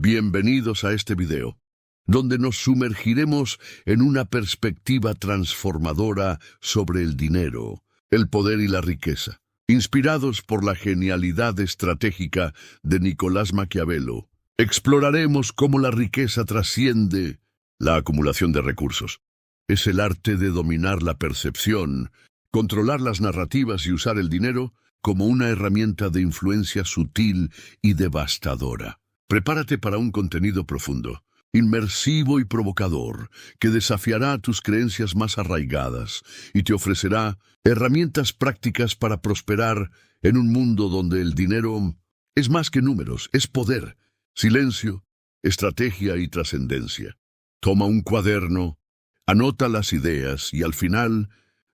Bienvenidos a este video, donde nos sumergiremos en una perspectiva transformadora sobre el dinero, el poder y la riqueza. Inspirados por la genialidad estratégica de Nicolás Maquiavelo, exploraremos cómo la riqueza trasciende la acumulación de recursos. Es el arte de dominar la percepción, controlar las narrativas y usar el dinero como una herramienta de influencia sutil y devastadora. Prepárate para un contenido profundo, inmersivo y provocador, que desafiará tus creencias más arraigadas y te ofrecerá herramientas prácticas para prosperar en un mundo donde el dinero es más que números, es poder, silencio, estrategia y trascendencia. Toma un cuaderno, anota las ideas y al final,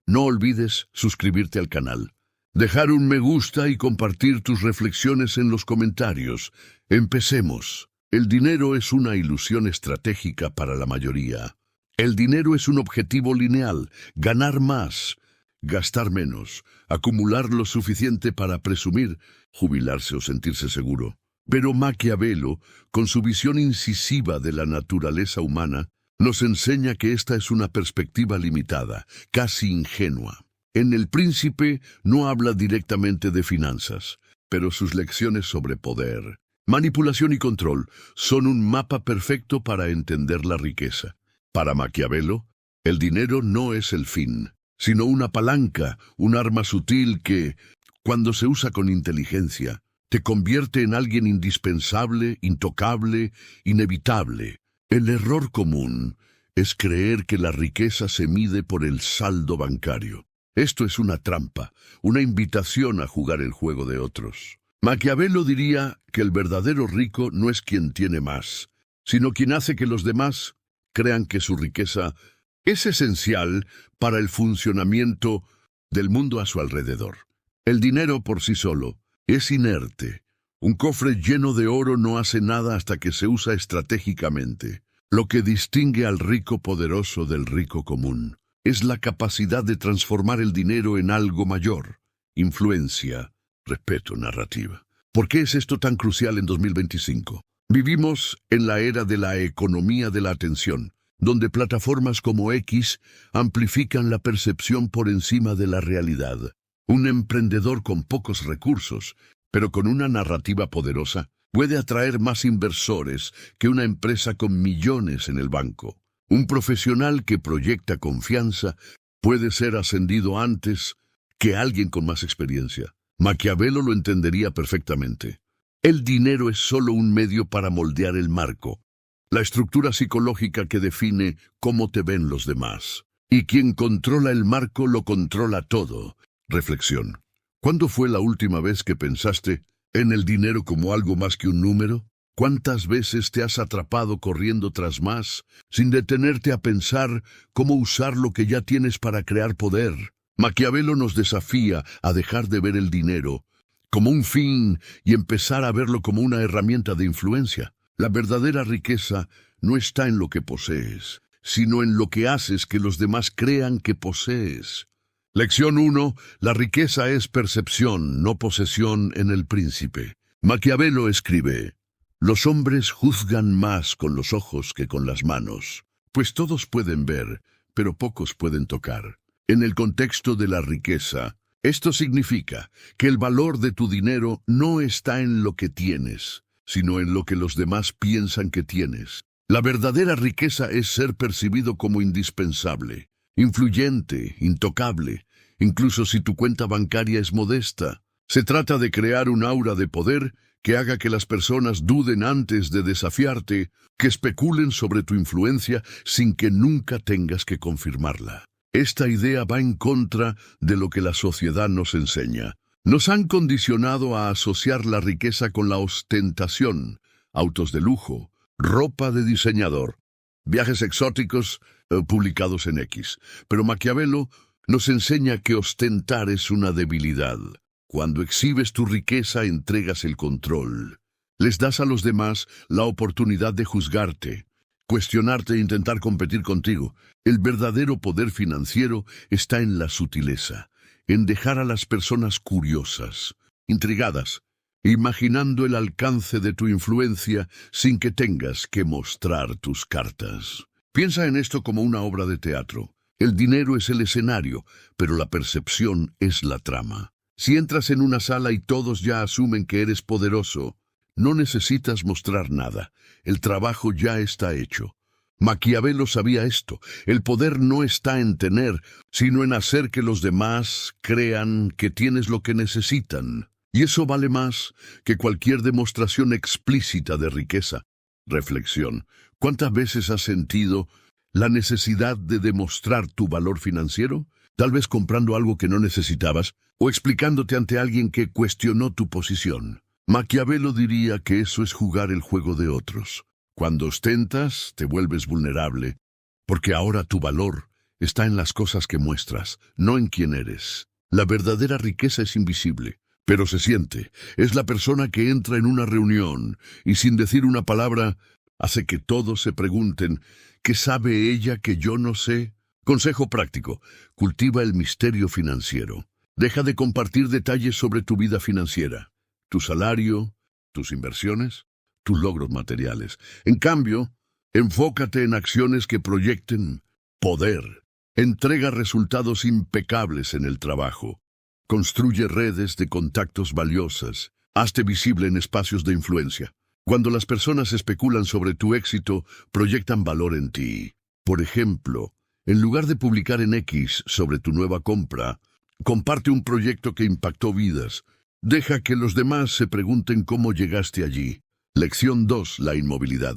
no olvides suscribirte al canal, dejar un me gusta y compartir tus reflexiones en los comentarios. Empecemos. El dinero es una ilusión estratégica para la mayoría. El dinero es un objetivo lineal: ganar más, gastar menos, acumular lo suficiente para presumir, jubilarse o sentirse seguro. Pero Maquiavelo, con su visión incisiva de la naturaleza humana, nos enseña que esta es una perspectiva limitada, casi ingenua. En El Príncipe no habla directamente de finanzas, pero sus lecciones sobre poder, manipulación y control son un mapa perfecto para entender la riqueza. Para Maquiavelo, el dinero no es el fin, sino una palanca, un arma sutil que, cuando se usa con inteligencia, te convierte en alguien indispensable, intocable, inevitable. El error común es creer que la riqueza se mide por el saldo bancario. Esto es una trampa, una invitación a jugar el juego de otros. Maquiavelo diría que el verdadero rico no es quien tiene más, sino quien hace que los demás crean que su riqueza es esencial para el funcionamiento del mundo a su alrededor. El dinero por sí solo es inerte. Un cofre lleno de oro no hace nada hasta que se usa estratégicamente. Lo que distingue al rico poderoso del rico común es la capacidad de transformar el dinero en algo mayor: influencia, respeto, narrativa. ¿Por qué es esto tan crucial en 2025? Vivimos en la era de la economía de la atención, donde plataformas como X amplifican la percepción por encima de la realidad. Un emprendedor con pocos recursos, pero con una narrativa poderosa, puede atraer más inversores que una empresa con millones en el banco. Un profesional que proyecta confianza puede ser ascendido antes que alguien con más experiencia. Maquiavelo lo entendería perfectamente. El dinero es solo un medio para moldear el marco, la estructura psicológica que define cómo te ven los demás. Y quien controla el marco lo controla todo. Reflexión. ¿Cuándo fue la última vez que pensaste en el dinero como algo más que un número? ¿Cuántas veces te has atrapado corriendo tras más, sin detenerte a pensar cómo usar lo que ya tienes para crear poder? Maquiavelo nos desafía a dejar de ver el dinero como un fin y empezar a verlo como una herramienta de influencia. La verdadera riqueza no está en lo que posees, sino en lo que haces que los demás crean que posees. Lección 1. La riqueza es percepción, no posesión en El Príncipe. Maquiavelo escribe: los hombres juzgan más con los ojos que con las manos, pues todos pueden ver, pero pocos pueden tocar. En el contexto de la riqueza, esto significa que el valor de tu dinero no está en lo que tienes, sino en lo que los demás piensan que tienes. La verdadera riqueza es ser percibido como indispensable, influyente, intocable, incluso si tu cuenta bancaria es modesta. Se trata de crear un aura de poder que haga que las personas duden antes de desafiarte, que especulen sobre tu influencia sin que nunca tengas que confirmarla. Esta idea va en contra de lo que la sociedad nos enseña. Nos han condicionado a asociar la riqueza con la ostentación, autos de lujo, ropa de diseñador, viajes exóticos publicados en X. Pero Maquiavelo nos enseña que ostentar es una debilidad. Cuando exhibes tu riqueza, entregas el control. Les das a los demás la oportunidad de juzgarte, cuestionarte e intentar competir contigo. El verdadero poder financiero está en la sutileza, en dejar a las personas curiosas, intrigadas, imaginando el alcance de tu influencia sin que tengas que mostrar tus cartas. Piensa en esto como una obra de teatro. El dinero es el escenario, pero la percepción es la trama. Si entras en una sala y todos ya asumen que eres poderoso, no necesitas mostrar nada. El trabajo ya está hecho. Maquiavelo sabía esto. El poder no está en tener, sino en hacer que los demás crean que tienes lo que necesitan. Y eso vale más que cualquier demostración explícita de riqueza. Reflexión. ¿Cuántas veces has sentido la necesidad de demostrar tu valor financiero? Tal vez comprando algo que no necesitabas o explicándote ante alguien que cuestionó tu posición. Maquiavelo diría que eso es jugar el juego de otros. Cuando ostentas, te vuelves vulnerable, porque ahora tu valor está en las cosas que muestras, no en quién eres. La verdadera riqueza es invisible, pero se siente. Es la persona que entra en una reunión y sin decir una palabra hace que todos se pregunten, ¿qué sabe ella que yo no sé? Consejo práctico: cultiva el misterio financiero. Deja de compartir detalles sobre tu vida financiera, tu salario, tus inversiones, tus logros materiales. En cambio, enfócate en acciones que proyecten poder. Entrega resultados impecables en el trabajo. Construye redes de contactos valiosas. Hazte visible en espacios de influencia. Cuando las personas especulan sobre tu éxito, proyectan valor en ti. Por ejemplo, en lugar de publicar en X sobre tu nueva compra, comparte un proyecto que impactó vidas. Deja que los demás se pregunten cómo llegaste allí. Lección 2. La inmovilidad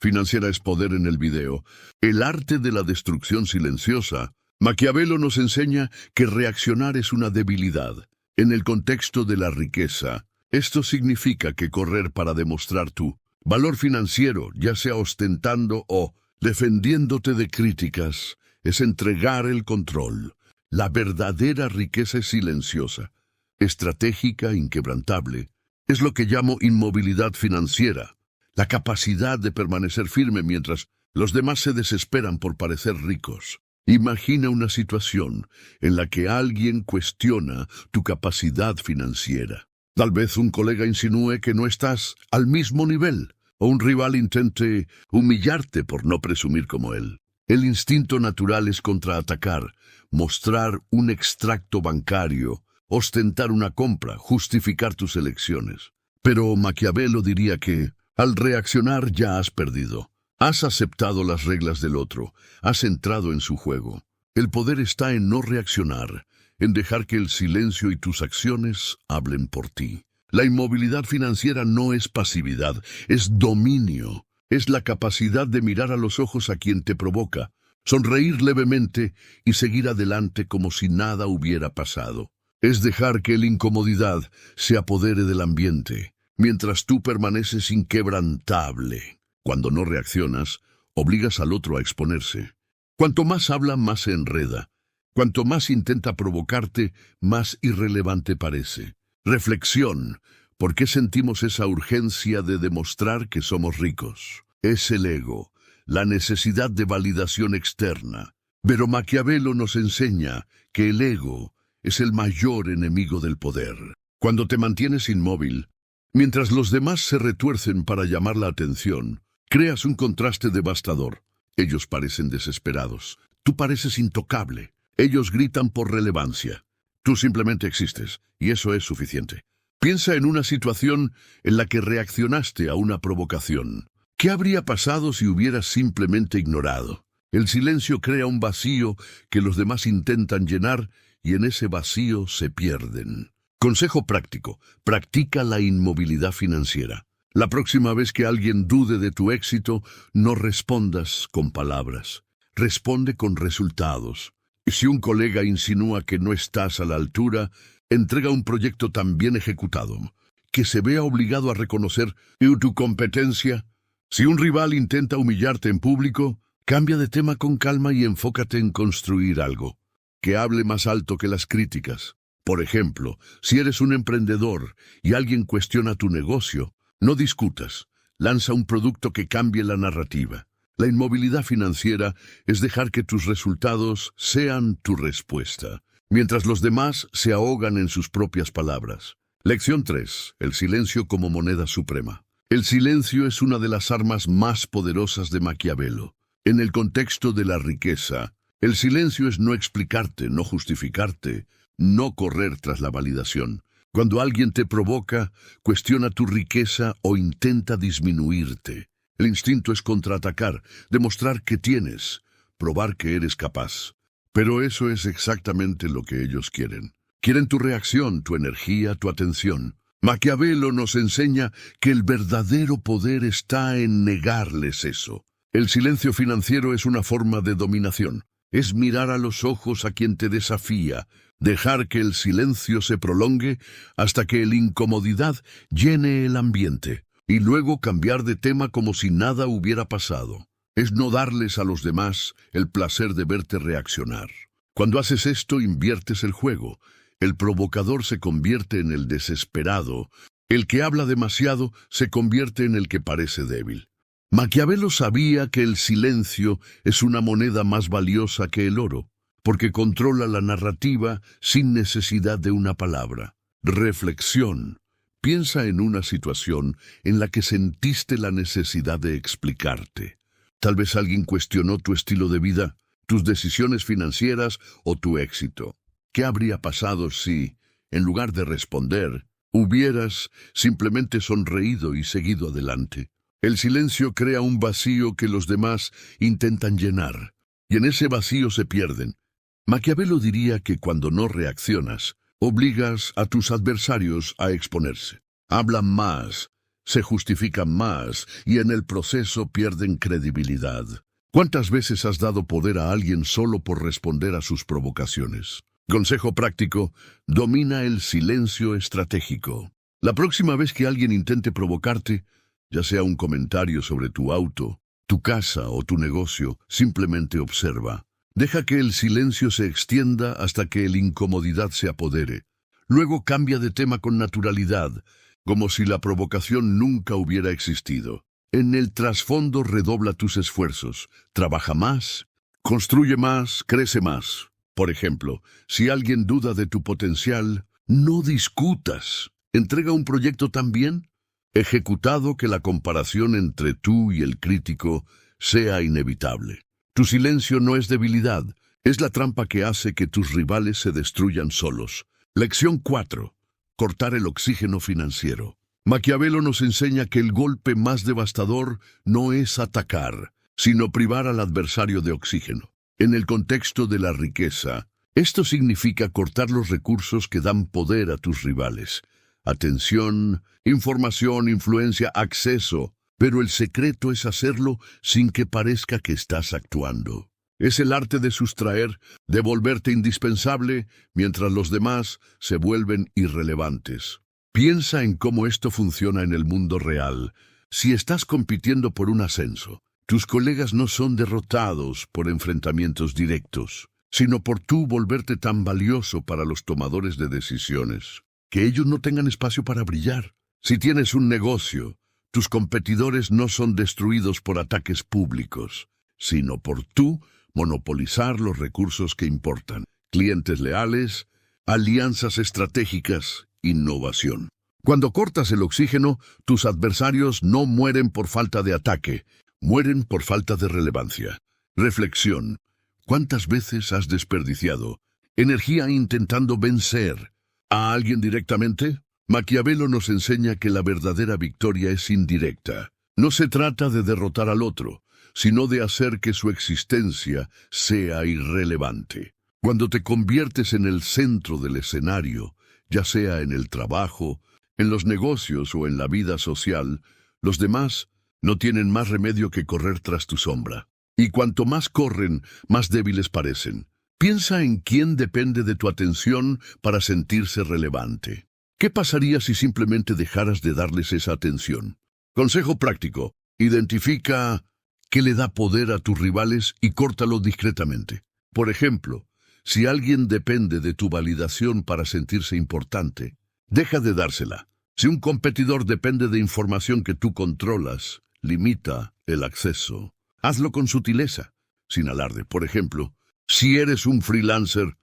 financiera es poder en el video. El arte de la destrucción silenciosa. Maquiavelo nos enseña que reaccionar es una debilidad. En el contexto de la riqueza, esto significa que correr para demostrar tu valor financiero, ya sea ostentando o defendiéndote de críticas, es entregar el control. La verdadera riqueza es silenciosa, estratégica, inquebrantable. Es lo que llamo inmovilidad financiera, la capacidad de permanecer firme mientras los demás se desesperan por parecer ricos. Imagina una situación en la que alguien cuestiona tu capacidad financiera. Tal vez un colega insinúe que no estás al mismo nivel, o un rival intente humillarte por no presumir como él. El instinto natural es contraatacar, mostrar un extracto bancario, ostentar una compra, justificar tus elecciones. Pero Maquiavelo diría que, al reaccionar, ya has perdido. Has aceptado las reglas del otro, has entrado en su juego. El poder está en no reaccionar, en dejar que el silencio y tus acciones hablen por ti. La inmovilidad financiera no es pasividad, es dominio. Es la capacidad de mirar a los ojos a quien te provoca, sonreír levemente y seguir adelante como si nada hubiera pasado. Es dejar que la incomodidad se apodere del ambiente, mientras tú permaneces inquebrantable. Cuando no reaccionas, obligas al otro a exponerse. Cuanto más habla, más se enreda. Cuanto más intenta provocarte, más irrelevante parece. Reflexión. ¿Por qué sentimos esa urgencia de demostrar que somos ricos? Es el ego, la necesidad de validación externa. Pero Maquiavelo nos enseña que el ego es el mayor enemigo del poder. Cuando te mantienes inmóvil, mientras los demás se retuercen para llamar la atención, creas un contraste devastador. Ellos parecen desesperados. Tú pareces intocable. Ellos gritan por relevancia. Tú simplemente existes, y eso es suficiente. Piensa en una situación en la que reaccionaste a una provocación. ¿Qué habría pasado si hubieras simplemente ignorado? El silencio crea un vacío que los demás intentan llenar, y en ese vacío se pierden. Consejo práctico: practica la inmovilidad financiera. La próxima vez que alguien dude de tu éxito, no respondas con palabras. Responde con resultados. Y si un colega insinúa que no estás a la altura, entrega un proyecto tan bien ejecutado que se vea obligado a reconocer tu competencia. Si un rival intenta humillarte en público, cambia de tema con calma y enfócate en construir algo que hable más alto que las críticas. Por ejemplo, si eres un emprendedor y alguien cuestiona tu negocio, no discutas. Lanza un producto que cambie la narrativa. La inmovilidad financiera es dejar que tus resultados sean tu respuesta, mientras los demás se ahogan en sus propias palabras. Lección 3. El silencio como moneda suprema. El silencio es una de las armas más poderosas de Maquiavelo. En el contexto de la riqueza, el silencio es no explicarte, no justificarte, no correr tras la validación. Cuando alguien te provoca, cuestiona tu riqueza o intenta disminuirte. El instinto es contraatacar, demostrar que tienes, probar que eres capaz. Pero eso es exactamente lo que ellos quieren. Quieren tu reacción, tu energía, tu atención. Maquiavelo nos enseña que el verdadero poder está en negarles eso. El silencio financiero es una forma de dominación. Es mirar a los ojos a quien te desafía, dejar que el silencio se prolongue hasta que la incomodidad llene el ambiente, y luego cambiar de tema como si nada hubiera pasado. Es no darles a los demás el placer de verte reaccionar. Cuando haces esto, inviertes el juego. El provocador se convierte en el desesperado. El que habla demasiado se convierte en el que parece débil. Maquiavelo sabía que el silencio es una moneda más valiosa que el oro, porque controla la narrativa sin necesidad de una palabra. Reflexión. Piensa en una situación en la que sentiste la necesidad de explicarte. Tal vez alguien cuestionó tu estilo de vida, tus decisiones financieras o tu éxito. ¿Qué habría pasado si, en lugar de responder, hubieras simplemente sonreído y seguido adelante? El silencio crea un vacío que los demás intentan llenar, y en ese vacío se pierden. Maquiavelo diría que cuando no reaccionas, obligas a tus adversarios a exponerse. Hablan más, se justifican más, y en el proceso pierden credibilidad. ¿Cuántas veces has dado poder a alguien solo por responder a sus provocaciones? Consejo práctico: domina el silencio estratégico. La próxima vez que alguien intente provocarte, ya sea un comentario sobre tu auto, tu casa o tu negocio, simplemente observa. Deja que el silencio se extienda hasta que la incomodidad se apodere. Luego cambia de tema con naturalidad, como si la provocación nunca hubiera existido. En el trasfondo redobla tus esfuerzos, trabaja más, construye más, crece más. Por ejemplo, si alguien duda de tu potencial, no discutas. Entrega un proyecto tan bien ejecutado que la comparación entre tú y el crítico sea inevitable. Tu silencio no es debilidad, es la trampa que hace que tus rivales se destruyan solos. Lección 4. Cortar el oxígeno financiero. Maquiavelo nos enseña que el golpe más devastador no es atacar, sino privar al adversario de oxígeno. En el contexto de la riqueza, esto significa cortar los recursos que dan poder a tus rivales. Atención, información, influencia, acceso. Pero el secreto es hacerlo sin que parezca que estás actuando. Es el arte de sustraer, de volverte indispensable, mientras los demás se vuelven irrelevantes. Piensa en cómo esto funciona en el mundo real. Si estás compitiendo por un ascenso, tus colegas no son derrotados por enfrentamientos directos, sino por tú volverte tan valioso para los tomadores de decisiones, que ellos no tengan espacio para brillar. Si tienes un negocio, tus competidores no son destruidos por ataques públicos, sino por tú monopolizar los recursos que importan. Clientes leales, alianzas estratégicas, innovación. Cuando cortas el oxígeno, tus adversarios no mueren por falta de ataque, mueren por falta de relevancia. Reflexión. ¿Cuántas veces has desperdiciado energía intentando vencer a alguien directamente? Maquiavelo nos enseña que la verdadera victoria es indirecta. No se trata de derrotar al otro, sino de hacer que su existencia sea irrelevante. Cuando te conviertes en el centro del escenario, ya sea en el trabajo, en los negocios o en la vida social, los demás no tienen más remedio que correr tras tu sombra. Y cuanto más corren, más débiles parecen. Piensa en quién depende de tu atención para sentirse relevante. ¿Qué pasaría si simplemente dejaras de darles esa atención? Consejo práctico: identifica qué le da poder a tus rivales y córtalo discretamente. Por ejemplo, si alguien depende de tu validación para sentirse importante, deja de dársela. Si un competidor depende de información que tú controlas, limita el acceso. Hazlo con sutileza, sin alarde. Por ejemplo, si eres un freelancer,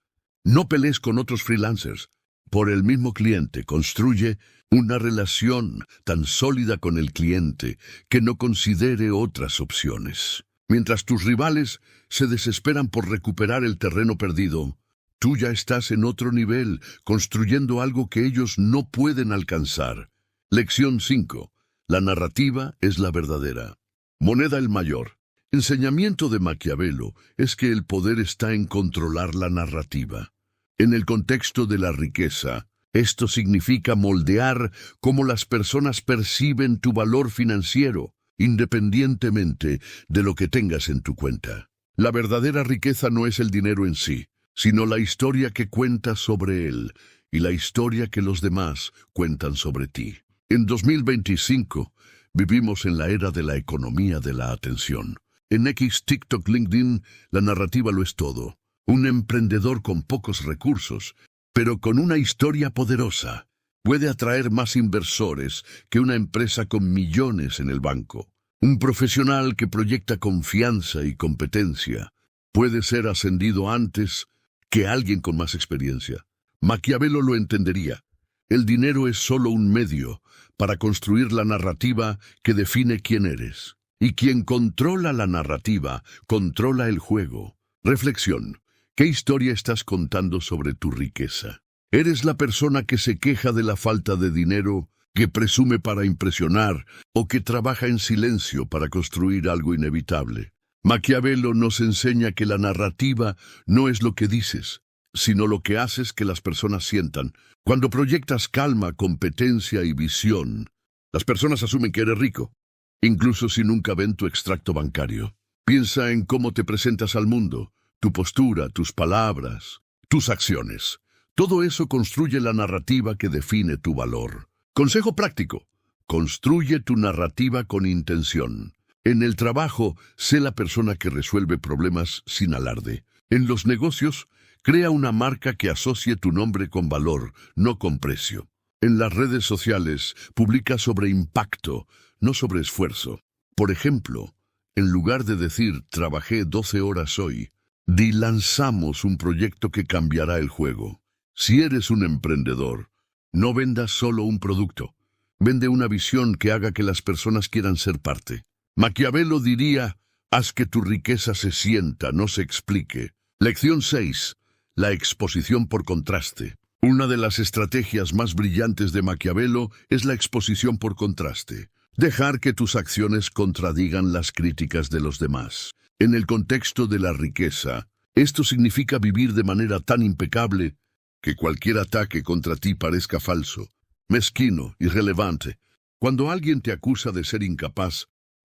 no pelees con otros freelancers. por el mismo cliente. Construye una relación tan sólida con el cliente que no considere otras opciones. Mientras tus rivales se desesperan por recuperar el terreno perdido, tú ya estás en otro nivel, construyendo algo que ellos no pueden alcanzar. Lección 5. La narrativa es la verdadera. Moneda el mayor. Enseñamiento de Maquiavelo es que el poder está en controlar la narrativa. En el contexto de la riqueza, esto significa moldear cómo las personas perciben tu valor financiero, independientemente de lo que tengas en tu cuenta. La verdadera riqueza no es el dinero en sí, sino la historia que cuentas sobre él y la historia que los demás cuentan sobre ti. En 2025, vivimos en la era de la economía de la atención. En X, TikTok, LinkedIn, la narrativa lo es todo. Un emprendedor con pocos recursos, pero con una historia poderosa, puede atraer más inversores que una empresa con millones en el banco. Un profesional que proyecta confianza y competencia puede ser ascendido antes que alguien con más experiencia. Maquiavelo lo entendería. El dinero es solo un medio para construir la narrativa que define quién eres. Y quien controla la narrativa, controla el juego. Reflexión. ¿Qué historia estás contando sobre tu riqueza? ¿Eres la persona que se queja de la falta de dinero, que presume para impresionar o que trabaja en silencio para construir algo inevitable? Maquiavelo nos enseña que la narrativa no es lo que dices, sino lo que haces que las personas sientan. Cuando proyectas calma, competencia y visión, las personas asumen que eres rico, incluso si nunca ven tu extracto bancario. Piensa en cómo te presentas al mundo, tu postura, tus palabras, tus acciones. Todo eso construye la narrativa que define tu valor. Consejo práctico. Construye tu narrativa con intención. En el trabajo, sé la persona que resuelve problemas sin alarde. En los negocios, crea una marca que asocie tu nombre con valor, no con precio. En las redes sociales, publica sobre impacto, no sobre esfuerzo. Por ejemplo, en lugar de decir «trabajé 12 horas hoy», di «lanzamos un proyecto que cambiará el juego». Si eres un emprendedor, no vendas solo un producto. Vende una visión que haga que las personas quieran ser parte. Maquiavelo diría, haz que tu riqueza se sienta, no se explique. Lección 6. La exposición por contraste. Una de las estrategias más brillantes de Maquiavelo es la exposición por contraste. Dejar que tus acciones contradigan las críticas de los demás. En el contexto de la riqueza, esto significa vivir de manera tan impecable que cualquier ataque contra ti parezca falso, mezquino, irrelevante. Cuando alguien te acusa de ser incapaz,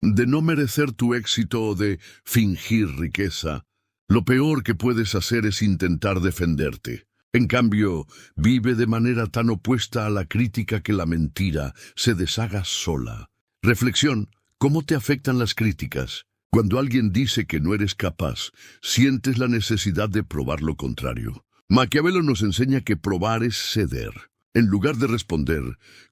de no merecer tu éxito o de fingir riqueza, lo peor que puedes hacer es intentar defenderte. En cambio, vive de manera tan opuesta a la crítica que la mentira se deshaga sola. Reflexión. ¿Cómo te afectan las críticas? Cuando alguien dice que no eres capaz, sientes la necesidad de probar lo contrario. Maquiavelo nos enseña que probar es ceder. En lugar de responder,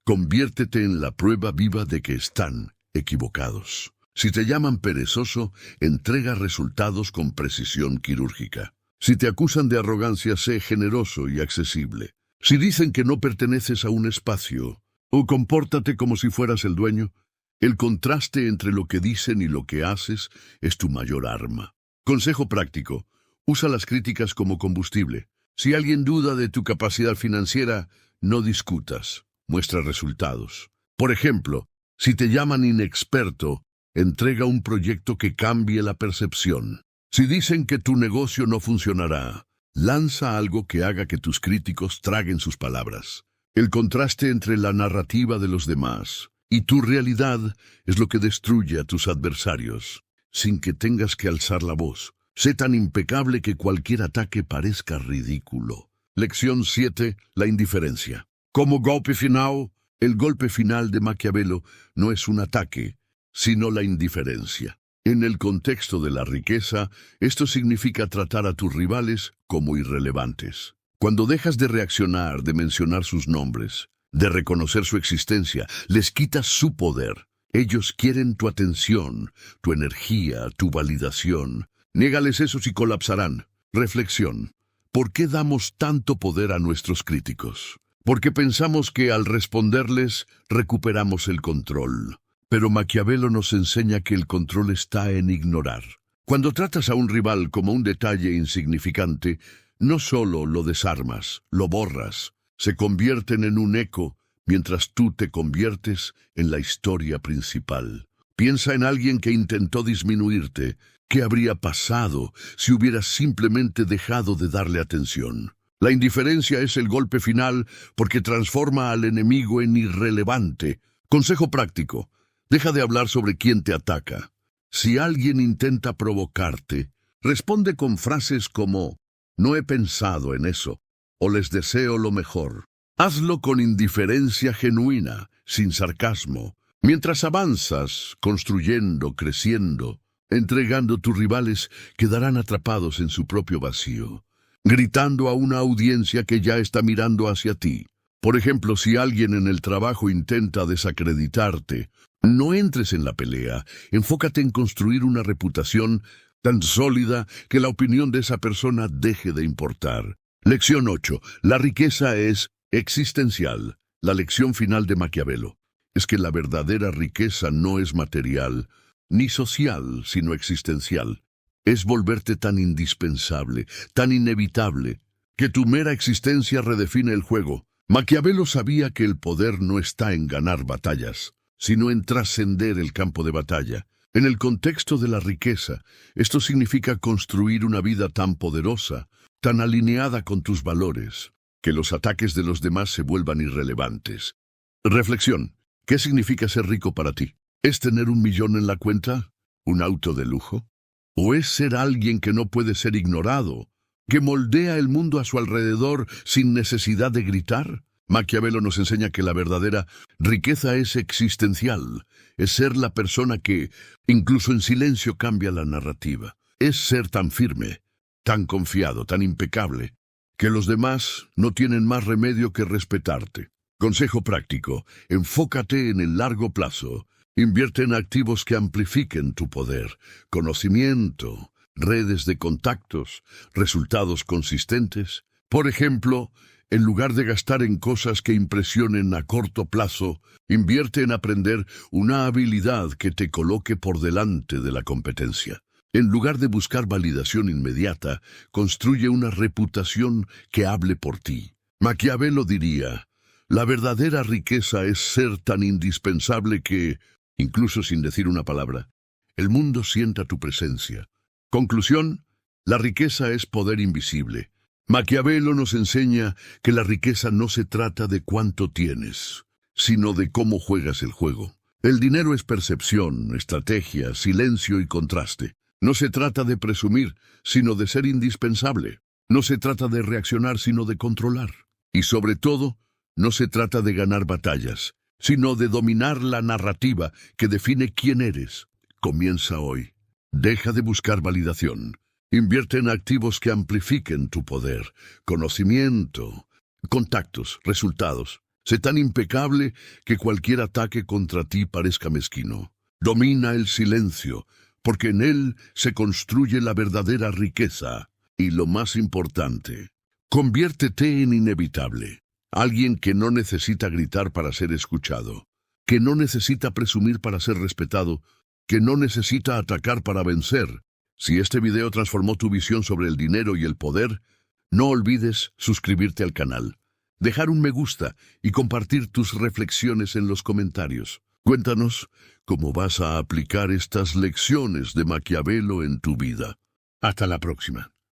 conviértete en la prueba viva de que están equivocados. Si te llaman perezoso, entrega resultados con precisión quirúrgica. Si te acusan de arrogancia, sé generoso y accesible. Si dicen que no perteneces a un espacio, o compórtate como si fueras el dueño, el contraste entre lo que dicen y lo que haces es tu mayor arma. Consejo práctico. Usa las críticas como combustible. Si alguien duda de tu capacidad financiera, no discutas, muestra resultados. Por ejemplo, si te llaman inexperto, entrega un proyecto que cambie la percepción. Si dicen que tu negocio no funcionará, lanza algo que haga que tus críticos traguen sus palabras. El contraste entre la narrativa de los demás y tu realidad es lo que destruye a tus adversarios, sin que tengas que alzar la voz. Sé tan impecable que cualquier ataque parezca ridículo. Lección 7. La indiferencia. Como golpe final, el golpe final de Maquiavelo no es un ataque, sino la indiferencia. En el contexto de la riqueza, esto significa tratar a tus rivales como irrelevantes. Cuando dejas de reaccionar, de mencionar sus nombres, de reconocer su existencia, les quitas su poder. Ellos quieren tu atención, tu energía, tu validación. Niégales eso y colapsarán. Reflexión. ¿Por qué damos tanto poder a nuestros críticos? Porque pensamos que al responderles recuperamos el control. Pero Maquiavelo nos enseña que el control está en ignorar. Cuando tratas a un rival como un detalle insignificante, no solo lo desarmas, lo borras. Se convierten en un eco mientras tú te conviertes en la historia principal. Piensa en alguien que intentó disminuirte. ¿Qué habría pasado si hubieras simplemente dejado de darle atención? La indiferencia es el golpe final porque transforma al enemigo en irrelevante. Consejo práctico: deja de hablar sobre quién te ataca. Si alguien intenta provocarte, responde con frases como «no he pensado en eso» o «les deseo lo mejor». Hazlo con indiferencia genuina, sin sarcasmo. Mientras avanzas, construyendo, creciendo, entregando, tus rivales quedarán atrapados en su propio vacío, gritando a una audiencia que ya está mirando hacia ti. Por ejemplo, si alguien en el trabajo intenta desacreditarte, no entres en la pelea. Enfócate en construir una reputación tan sólida que la opinión de esa persona deje de importar. Lección 8. La riqueza es existencial. La lección final de Maquiavelo es que la verdadera riqueza no es material ni social, sino existencial. Es volverte tan indispensable, tan inevitable, que tu mera existencia redefine el juego. Maquiavelo sabía que el poder no está en ganar batallas, sino en trascender el campo de batalla. En el contexto de la riqueza, esto significa construir una vida tan poderosa, tan alineada con tus valores, que los ataques de los demás se vuelvan irrelevantes. Reflexión. ¿Qué significa ser rico para ti? ¿Es tener $1 millón en la cuenta? ¿Un auto de lujo? ¿O es ser alguien que no puede ser ignorado, que moldea el mundo a su alrededor sin necesidad de gritar? Maquiavelo nos enseña que la verdadera riqueza es existencial, es ser la persona que, incluso en silencio, cambia la narrativa. Es ser tan firme, tan confiado, tan impecable, que los demás no tienen más remedio que respetarte. Consejo práctico: enfócate en el largo plazo. Invierte en activos que amplifiquen tu poder, conocimiento, redes de contactos, resultados consistentes. Por ejemplo, en lugar de gastar en cosas que impresionen a corto plazo, invierte en aprender una habilidad que te coloque por delante de la competencia. En lugar de buscar validación inmediata, construye una reputación que hable por ti. Maquiavelo diría: la verdadera riqueza es ser tan indispensable que, incluso sin decir una palabra, el mundo sienta tu presencia. Conclusión: la riqueza es poder invisible. Maquiavelo nos enseña que la riqueza no se trata de cuánto tienes, sino de cómo juegas el juego. El dinero es percepción, estrategia, silencio y contraste. No se trata de presumir, sino de ser indispensable. No se trata de reaccionar, sino de controlar. Y sobre todo, no se trata de ganar batallas, sino de dominar la narrativa que define quién eres. Comienza hoy. Deja de buscar validación. Invierte en activos que amplifiquen tu poder, conocimiento, contactos, resultados. Sé tan impecable que cualquier ataque contra ti parezca mezquino. Domina el silencio, porque en él se construye la verdadera riqueza. Y lo más importante, conviértete en inevitable. Alguien que no necesita gritar para ser escuchado, que no necesita presumir para ser respetado, que no necesita atacar para vencer. Si este video transformó tu visión sobre el dinero y el poder, no olvides suscribirte al canal, dejar un me gusta y compartir tus reflexiones en los comentarios. Cuéntanos cómo vas a aplicar estas lecciones de Maquiavelo en tu vida. Hasta la próxima.